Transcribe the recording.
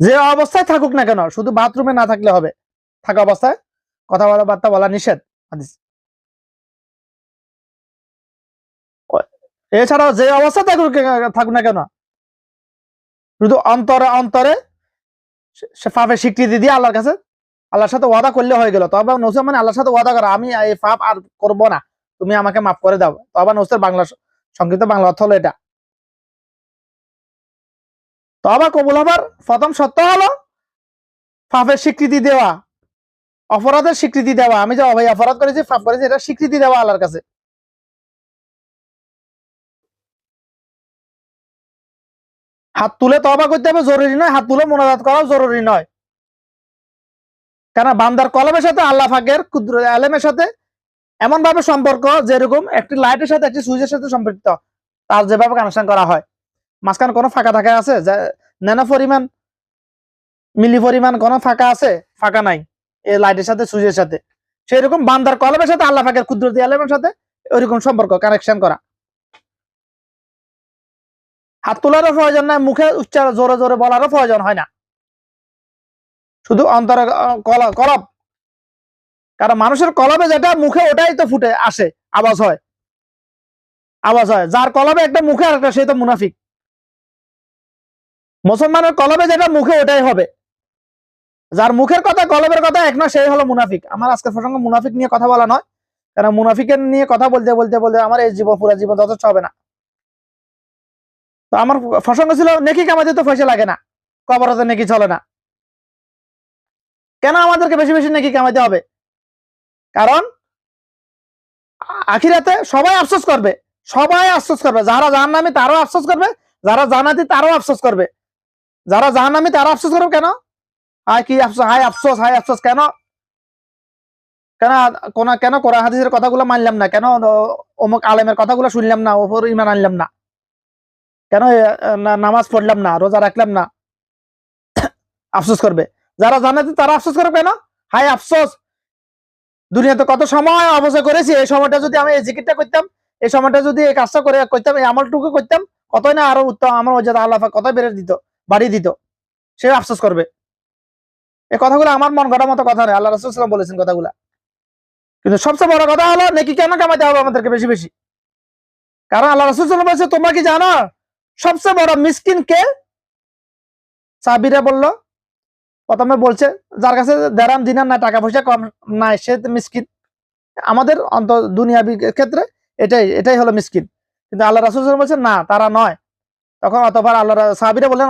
যে অবস্থায় থাকুক না কেন, শুধু বাথরুমে না থাকলে হবে, থাকা অবস্থায় কথাবার্তা বলা নিষেধ হাদিস। এছাড়াও যে অবস্থায় থাকুক না কেন, শুধু অন্তরে অন্তরে সে পাপের স্বীকৃতি দিয়ে আল্লাহর কাছে, আল্লাহর সাথে ওয়াদা করলে হয়ে গেল। তবে নসুহ মানে আল্লাহর সাথে ওয়াদা করা, আমি এই পাপ আর করব না, তুমি আমাকে মাফ করে দাও। তবে নসুহের বাংলা সংক্ষিপ্ত বাংলা অর্থ হলো এটা। তওবা কবুল হবার প্রথম শর্ত হলো পাপের স্বীকৃতি দেওয়া, অপরাধের স্বীকৃতি দেওয়া। আমি যে ভাই অপরাধ করেছি, পাপ করেছি, এটা স্বীকৃতি দেওয়া আল্লাহর কাছে। হাত তুলে তওবা করতে হবে জরুরি নয়, হাত তুলে মোনাজাত করাও জরুরি নয়। কেন বান্দার কলমের সাথে আল্লাহ পাকের কুদরত আলেমের সাথে এমন ভাবে সম্পর্ক, যেরকম একটি লাইটের সাথে একটি সুইচের সাথে সম্পৃক্ত, তার যেভাবে কানেকশন করা হয়, মাঝখানে কোনো ফাঁকা থাকা আছে? ন্যানো পরিমাণ মিলি পরিমাণ কোনো ফাঁকা আছে? ফাঁকা নাই এই লাইটের সাথে সুইচের সাথে। সেই রকম বান্দার কলমের সাথে আল্লাহ পাকের কুদরতি আলেমের সাথে ওইরকম সম্পর্ক, কানেকশন করা। হাত তোলারও প্রয়োজন নাই, মুখে উচ্চারণ জোরে জোরে বলারও প্রয়োজন হয় না, শুধু অন্তরে কলব। কারণ মানুষের কলবে যেটা মুখে ওটাই তো ফুটে আসে, আওয়াজ হয়, আওয়াজ হয়। যার কলবে একটা মুখে আর একটা, সে তো মুনাফিক। মুসলমানের কলবে যেটা মুখে ওটাই হবে, যার মুখের কথা কলবের কথা এক না, সেই হলো মুনাফিক। আমার আজকের প্রসঙ্গ মুনাফিক নিয়ে কথা বলা নয়, কারণ মুনাফিকের নিয়ে কথা বলতে বলতে বলতে আমার এই জীবন, পুরো জীবন যথেষ্ট হবে না। তো আমার প্রসঙ্গ ছিল নেকি কামাইতে তো পয়সা লাগে না, কবরতে নেকি চলে না। কেন আমাদেরকে বেশি বেশি নেকি কামাইতে হবে? কারণ আখিরাতে সবাই আফসোস করবে, সবাই আফসোস করবে। যারা জাহান্নামী তারাও আফসোস করবে, যারা জান্নাতি তারাও আফসোস করবে। যারা জাহান্নামী তারা আফসোস করবে কেন? হায় কি আফসোস, হায় আফসোস, হায় আফসোস। কেন? কেন কেন কোরআন হাদিসের কথাগুলো মানলাম না? কেন অমুক আলেমের কথাগুলো শুনলাম না, ওপর ইমান আনলাম না? কেন নামাজ পড়লাম না, রোজা রাখলাম না? আফসোস করবে। যারা জান্নাতি তারা আফসোস করবে কেন? হায় আফসোস, দুনিয়াতে কত সময় অবশ্যই করেছি, এই সময়টা যদি আমি এই জিকিরটা করতাম, এই সময়টা যদি এই কাজটা করে করতাম, এই আমলটুকু করতাম, কতই না আরো উত্তম, আমার মর্যাদা আল্লাহ পাক কতই বেড়ে দিত, বাড়িয়ে দিত। সে আফসোস করবে। এই কথাগুলো আমার মন গড়ার মতো কথা নয়, আল্লাহ রাসূল সাল্লাল্লাহু আলাইহি ওয়াসাল্লাম বলেছেন কথাগুলা। কিন্তু সবচেয়ে বড় কথা হলো নেকি কেন কামাইতে হবে আমাদেরকে বেশি বেশি? কারণ আল্লাহ রাসূল সাল্লাল্লাহু আলাইহি ওয়াসাল্লাম বলেছে, তোমরা কি জানো সবচেয়ে বড় মিসকিন কে? সাহাবীরা বলল, প্রথমে বলছে যার কাছে দেড়হাম দিনার না, টাকা পয়সা কম নাই, সে মিসকিন। আমাদের দুনিয়াবি ক্ষেত্রে এটাই এটাই হলো মিসকিন। কিন্তু আল্লাহ রাসূল সাল্লাল্লাহু আলাইহি ওয়াসাল্লাম বলছেন না, তারা নয়। তখন অতঃপর আল্লাহ সাহাবীরা বললেন,